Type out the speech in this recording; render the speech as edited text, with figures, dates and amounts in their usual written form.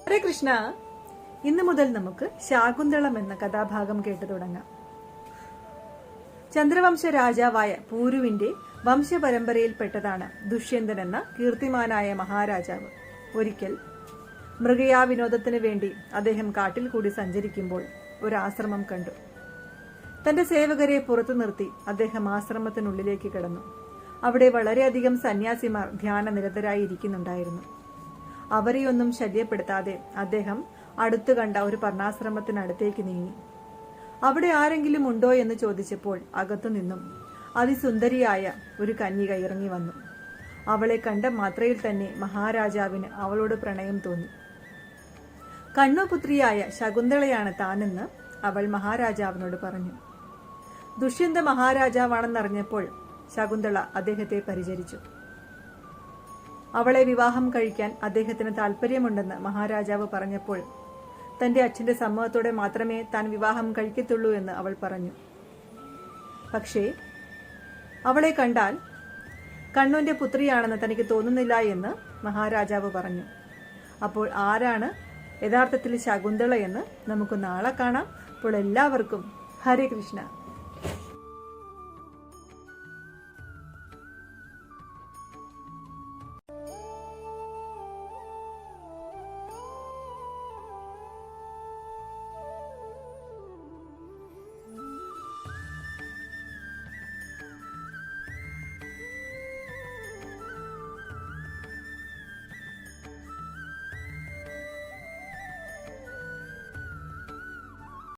ഹരേ കൃഷ്ണ. ഇന്നു മുതൽ നമുക്ക് ശാകുന്തളം എന്ന കഥാഭാഗം കേട്ടു തുടങ്ങാം. ചന്ദ്രവംശ രാജാവായ പൂരുവിന്റെ വംശപരമ്പരയിൽപ്പെട്ടതാണ് ദുഷ്യന്തൻ എന്ന കീർത്തിമാനായ മഹാരാജാവ്. ഒരിക്കൽ മൃഗയാ വിനോദത്തിന് വേണ്ടി അദ്ദേഹം കാട്ടിൽ കൂടി സഞ്ചരിക്കുമ്പോൾ ഒരു ആശ്രമം കണ്ടു. തന്റെ സേവകരെ പുറത്തു നിർത്തി അദ്ദേഹം ആശ്രമത്തിനുള്ളിലേക്ക് കടന്നു. അവിടെ വളരെയധികം സന്യാസിമാർ ധ്യാനനിരതരായി ഇരിക്കുന്നുണ്ടായിരുന്നു. അവരെയൊന്നും ശല്യപ്പെടുത്താതെ അദ്ദേഹം അടുത്തു കണ്ട ഒരു പർണാശ്രമത്തിനടുത്തേക്ക് നീങ്ങി. അവിടെ ആരെങ്കിലും ഉണ്ടോ എന്ന് ചോദിച്ചപ്പോൾ അകത്തുനിന്നും അതിസുന്ദരിയായ ഒരു കന്യക ഇറങ്ങി വന്നു. അവളെ കണ്ട മാത്രയിൽ തന്നെ മഹാരാജാവിന് അവളോട് പ്രണയം തോന്നി. കണ്ണുപുത്രിയായ ശകുന്തളയാണ് താനെന്ന് അവൾ മഹാരാജാവിനോട് പറഞ്ഞു. ദുഷ്യന്ത മഹാരാജാവാണെന്നറിഞ്ഞപ്പോൾ ശകുന്തള അദ്ദേഹത്തെ പരിചരിച്ചു. അവളെ വിവാഹം കഴിക്കാൻ അദ്ദേഹത്തിന് താല്പര്യമുണ്ടെന്ന് മഹാരാജാവ് പറഞ്ഞപ്പോൾ തന്റെ അച്ഛന്റെ സമ്മതത്തോടെ മാത്രമേ താൻ വിവാഹം കഴിക്കത്തുള്ളൂ എന്ന് അവൾ പറഞ്ഞു. പക്ഷേ അവളെ കണ്ടാൽ കണ്ണുവിന്റെ പുത്രിയാണെന്ന് തനിക്ക് തോന്നുന്നില്ല എന്ന് മഹാരാജാവ് പറഞ്ഞു. അപ്പോൾ ആരാണ് യഥാർത്ഥത്തിൽ ശകുന്തള എന്ന് നമുക്ക് നാളെ കാണാം. അപ്പോൾ എല്ലാവർക്കും ഹരേ കൃഷ്ണ.